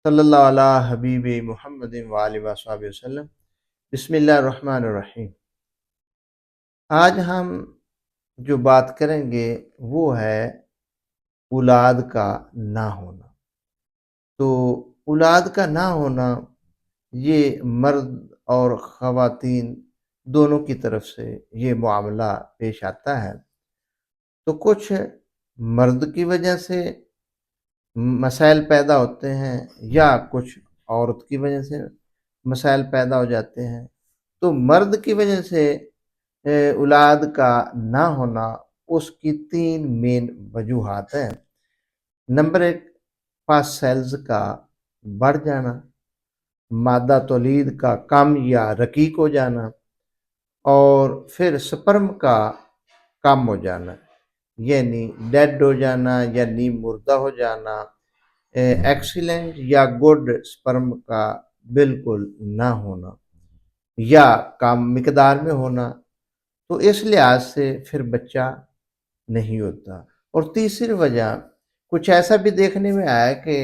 صلی اللہ علی حبیب محمد وآلہ وصحبہ وسلم۔ بسم اللہ الرحمن الرحیم۔ آج ہم جو بات کریں گے وہ ہے اولاد کا نہ ہونا۔ تو اولاد کا نہ ہونا یہ مرد اور خواتین دونوں کی طرف سے یہ معاملہ پیش آتا ہے۔ تو کچھ مرد کی وجہ سے مسائل پیدا ہوتے ہیں یا کچھ عورت کی وجہ سے مسائل پیدا ہو جاتے ہیں۔ تو مرد کی وجہ سے اولاد کا نہ ہونا اس کی 3 مین وجوہات ہیں۔ نمبر 1، پاس سیلز کا بڑھ جانا، مادہ تولید کا کم یا رقیق ہو جانا، اور پھر سپرم کا کم ہو جانا، یعنی ڈیڈ ہو جانا یا نیم مردہ ہو جانا، ایکسیلنٹ یا گڈ سپرم کا بالکل نہ ہونا یا کم مقدار میں ہونا۔ تو اس لحاظ سے پھر بچہ نہیں ہوتا۔ اور تیسری وجہ کچھ ایسا بھی دیکھنے میں آیا کہ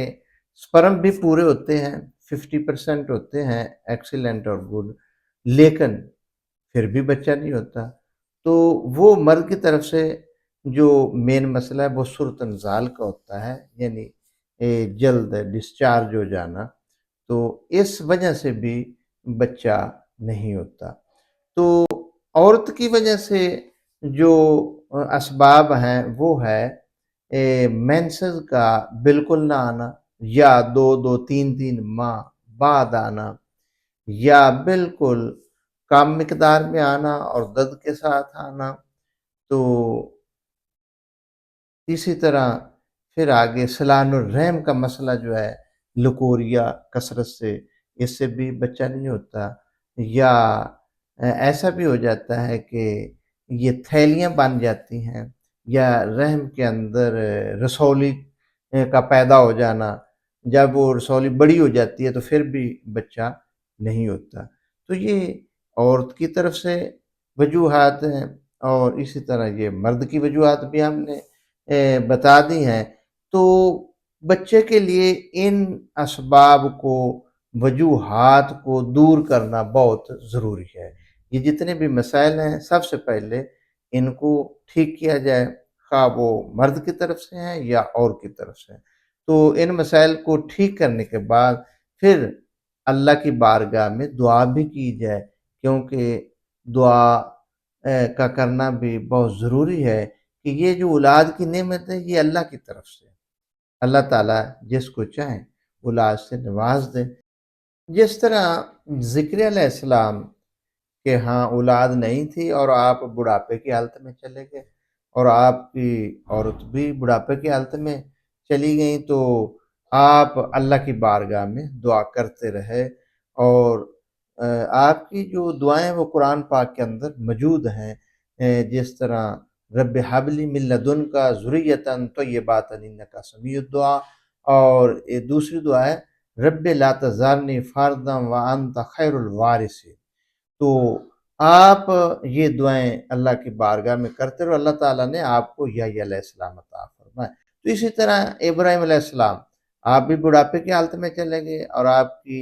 سپرم بھی پورے ہوتے ہیں، 50% ہوتے ہیں ایکسیلنٹ اور گڈ، لیکن پھر بھی بچہ نہیں ہوتا۔ تو وہ مرد کی طرف سے جو مین مسئلہ ہے وہ صورت انزال کا ہوتا ہے، یعنی جلد ڈسچارج ہو جانا۔ تو اس وجہ سے بھی بچہ نہیں ہوتا۔ تو عورت کی وجہ سے جو اسباب ہیں وہ ہے مینسز کا بالکل نہ آنا، یا 2-3 ماہ بعد آنا، یا بالکل کم مقدار میں آنا اور درد کے ساتھ آنا۔ تو اسی طرح پھر آگے سلان الرحم کا مسئلہ جو ہے، لکوریا کثرت سے، اس سے بھی بچہ نہیں ہوتا۔ یا ایسا بھی ہو جاتا ہے کہ یہ تھیلیاں بن جاتی ہیں، یا رحم کے اندر رسولی کا پیدا ہو جانا، جب وہ رسولی بڑی ہو جاتی ہے تو پھر بھی بچہ نہیں ہوتا۔ تو یہ عورت کی طرف سے وجوہات ہیں، اور اسی طرح یہ مرد کی وجوہات بھی ہم نے بتا دی ہیں۔ تو بچے کے لیے ان اسباب کو، وجوہات کو دور کرنا بہت ضروری ہے۔ یہ جتنے بھی مسائل ہیں سب سے پہلے ان کو ٹھیک کیا جائے، خواہ وہ مرد کی طرف سے ہیں یا عورت کی طرف سے۔ تو ان مسائل کو ٹھیک کرنے کے بعد پھر اللہ کی بارگاہ میں دعا بھی کی جائے، کیونکہ دعا کا کرنا بھی بہت ضروری ہے کہ یہ جو اولاد کی نعمت ہے یہ اللہ کی طرف سے، اللہ تعالیٰ جس کو چاہیں اولاد سے نواز دے۔ جس طرح ذکر علیہ السلام کہ ہاں اولاد نہیں تھی اور آپ بڑھاپے کی حالت میں چلے گئے، اور آپ کی عورت بھی بڑھاپے کی حالت میں چلی گئیں، تو آپ اللہ کی بارگاہ میں دعا کرتے رہے، اور آپ کی جو دعائیں وہ قرآن پاک کے اندر موجود ہیں، جس طرح رب حبلی من لدن کا ذریۃ طیبۃ انک سمیع الدعاء، اور دوسری دعا ہے رب لا تذرنی فردا وانت خیر الوارثین۔ تو آپ یہ دعائیں اللہ کی بارگاہ میں کرتے رہو، اللہ تعالیٰ نے آپ کو یحییٰ علیہ السلام عطا فرمائے۔ تو اسی طرح ابراہیم علیہ السلام، آپ بھی بڑھاپے کی حالت میں چلے گئے، اور آپ کی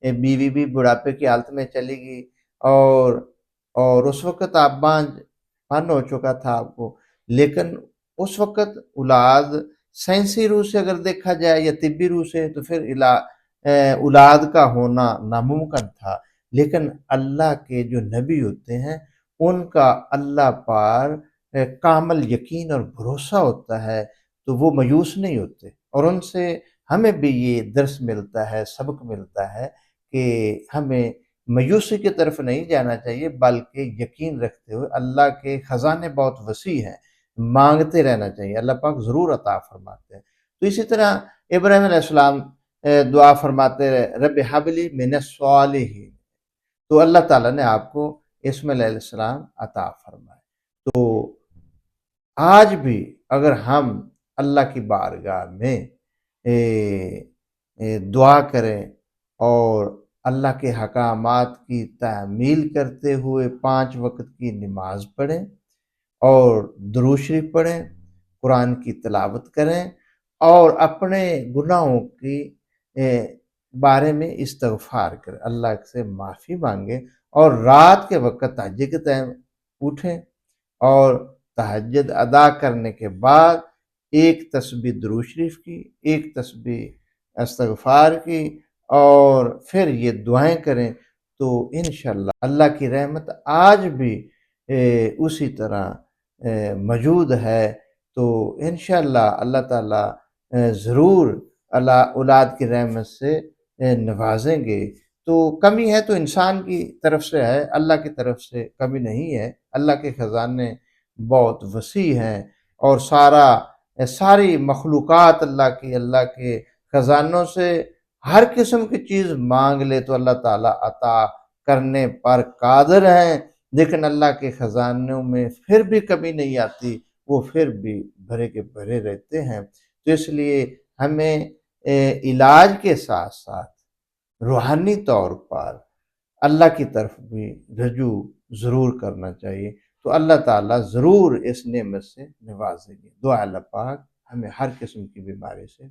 بیوی بھی بڑھاپے کی حالت میں چلی گئی، اور اس وقت آپ فن ہو چکا تھا آپ کو، لیکن اس وقت اولاد سائنسی روح سے اگر دیکھا جائے یا طبی روح سے تو پھر اولاد کا ہونا ناممکن تھا، لیکن اللہ کے جو نبی ہوتے ہیں ان کا اللہ پر کامل یقین اور بھروسہ ہوتا ہے، تو وہ مایوس نہیں ہوتے۔ اور ان سے ہمیں بھی یہ درس ملتا ہے، سبق ملتا ہے کہ ہمیں مایوسی کی طرف نہیں جانا چاہیے، بلکہ یقین رکھتے ہوئے اللہ کے خزانے بہت وسیع ہیں، مانگتے رہنا چاہیے، اللہ پاک ضرور عطا فرماتے ہیں۔ تو اسی طرح ابراہیم علیہ السلام دعا فرماتے رہے رب حبلی من الصالحین، تو اللہ تعالیٰ نے آپ کو اسماعیل علیہ السلام عطا فرمائے۔ تو آج بھی اگر ہم اللہ کی بارگاہ میں دعا کریں اور اللہ کے حکامات کی تعمیل کرتے ہوئے 5 وقت کی نماز پڑھیں، اور درود شریف پڑھیں، قرآن کی تلاوت کریں، اور اپنے گناہوں کی بارے میں استغفار کریں، اللہ سے معافی مانگیں، اور رات کے وقت تہجد کے ٹائم اٹھیں، اور تہجد ادا کرنے کے بعد ایک تسبیح درود شریف کی، ایک تسبیح استغفار کی، اور پھر یہ دعائیں کریں، تو انشاءاللہ اللہ کی رحمت آج بھی اسی طرح موجود ہے۔ تو انشاءاللہ اللہ تعالیٰ ضرور اللہ اولاد کی رحمت سے نوازیں گے۔ تو کمی ہے تو انسان کی طرف سے ہے، اللہ کی طرف سے کمی نہیں ہے۔ اللہ کے خزانے بہت وسیع ہیں، اور ساری مخلوقات اللہ کے خزانوں سے ہر قسم کی چیز مانگ لے تو اللہ تعالیٰ عطا کرنے پر قادر ہیں، لیکن اللہ کے خزانوں میں پھر بھی کمی نہیں آتی، وہ پھر بھی بھرے کے بھرے رہتے ہیں۔ تو اس لیے ہمیں علاج کے ساتھ ساتھ روحانی طور پر اللہ کی طرف بھی رجوع ضرور کرنا چاہیے، تو اللہ تعالیٰ ضرور اس نعمت سے نوازیں گے۔ دعا اللہ پاک ہمیں ہر قسم کی بیماری سے